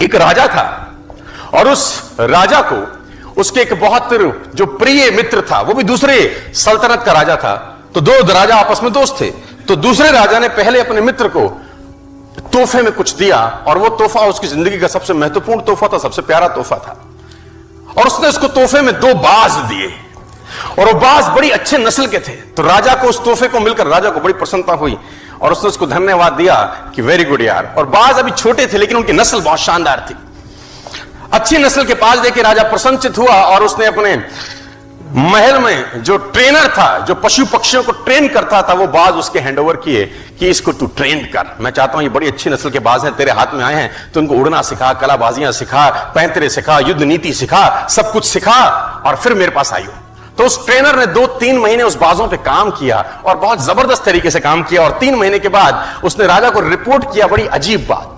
एक राजा था और उस राजा को उसके एक बहुत जो प्रिय मित्र था, वो भी दूसरे सल्तनत का राजा था। तो दो राजा आपस में दोस्त थे। तो दूसरे राजा ने पहले अपने मित्र को तोहफे में कुछ दिया और वो तोहफा उसकी जिंदगी का सबसे महत्वपूर्ण तोहफा था, सबसे प्यारा तोहफा था। और उसने उसको तोहफे में 2 बाज दिए और वो बाज बड़ी अच्छे नस्ल के थे। तो राजा को उस तोहफे को मिलकर राजा को बड़ी प्रसन्नता हुई और उसने उसको धन्यवाद दिया कि वेरी गुड यार। और बाज अभी छोटे थे लेकिन उनकी नस्ल बहुत शानदार थी। अच्छी नस्ल के बाज देकर राजा प्रसन्नचित हुआ और उसने अपने महल में जो ट्रेनर था, जो पशु पक्षियों को ट्रेन करता था, वो बाज उसके हैंडओवर किए कि इसको तू ट्रेन कर। मैं चाहता हूं ये बड़ी अच्छी नस्ल के बाज हैं, तेरे हाथ में आए हैं, तो उनको उड़ना सिखा, कलाबाजियां सिखा, पैंतरे सिखा, युद्ध नीति सिखा, सब कुछ सिखा और फिर मेरे पास आइयो। तो उस ट्रेनर ने 2-3 महीने उस बाजों पे काम किया और बहुत जबरदस्त तरीके से काम किया। और 3 महीने के बाद उसने राजा को रिपोर्ट किया बड़ी अजीब बात।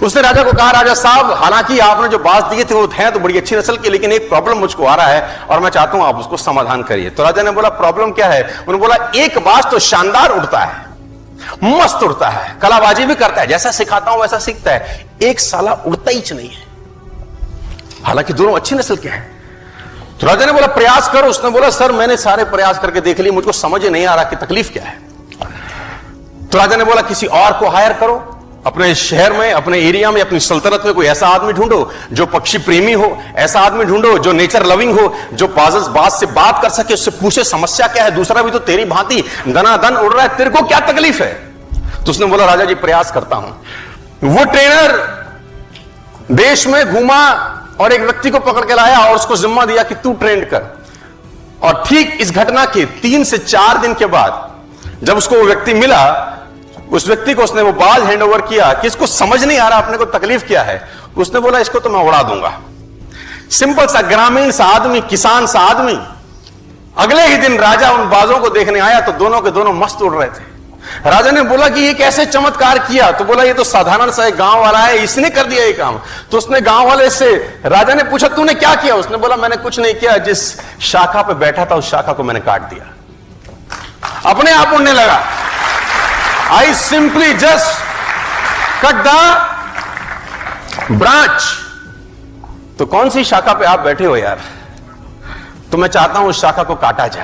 उसने राजा को कहा, राजा साहब, हालांकि आपने जो बाज दिए थे वो हैं तो बड़ी अच्छी नस्ल के, लेकिन एक प्रॉब्लम मुझको आ रहा है और मैं चाहता हूं आप उसको समाधान करिए। तो राजा ने बोला, प्रॉब्लम क्या है? उन्होंने बोला, एक बाज तो शानदार उड़ता है, मस्त उड़ता है, कलाबाजी भी करता है, जैसा सिखाता हूं वैसा सीखता है, एक साला उड़ता ही नहीं है, हालांकि दोनों अच्छी नस्ल के हैं। तो राजा ने बोला, प्रयास करो। उसने बोला, सर मैंने सारे प्रयास करके देख लिए, मुझको समझ ही नहीं आ रहा कि तकलीफ क्या है। तो राजा ने बोला, किसी और को हायर करो, अपने शहर में, अपने एरिया में, अपनी सल्तनत में कोई ऐसा आदमी ढूंढो जो पक्षी प्रेमी हो, ऐसा आदमी ढूंढो जो नेचर लविंग हो, जो बाज से बात कर सके, उससे पूछे समस्या क्या है, दूसरा भी तो तेरी भांति दनादन उड़ रहा है, तेरे को क्या तकलीफ है? तो उसने बोला, राजा जी प्रयास करता हूं। वो ट्रेनर देश में घूमा और एक व्यक्ति को पकड़ के लाया और उसको जिम्मा दिया कि तू ट्रेन कर। और ठीक इस घटना के 3 से 4 दिन के बाद जब उसको वो व्यक्ति मिला, उस व्यक्ति को उसने वो बाज हैंडओवर किया कि इसको समझ नहीं आ रहा अपने को तकलीफ क्या है। उसने बोला, इसको तो मैं उड़ा दूंगा। सिंपल सा ग्रामीण सा आदमी, किसान सा आदमी। अगले ही दिन राजा उन बाजों को देखने आया तो दोनों के दोनों मस्त उड़ रहे थे। राजा ने बोला कि ये कैसे चमत्कार किया? तो बोला, ये तो साधारण सा एक गांव वाला है, इसने कर दिया ये काम। तो उसने गांव वाले से, राजा ने पूछा, तूने क्या किया? उसने बोला, मैंने कुछ नहीं किया, जिस शाखा पे बैठा था उस शाखा को मैंने काट दिया, अपने आप उड़ने लगा। I simply just cut the branch। तो कौन सी शाखा पे आप बैठे हो यार? तो मैं चाहता हूं उस शाखा को काटा जाए।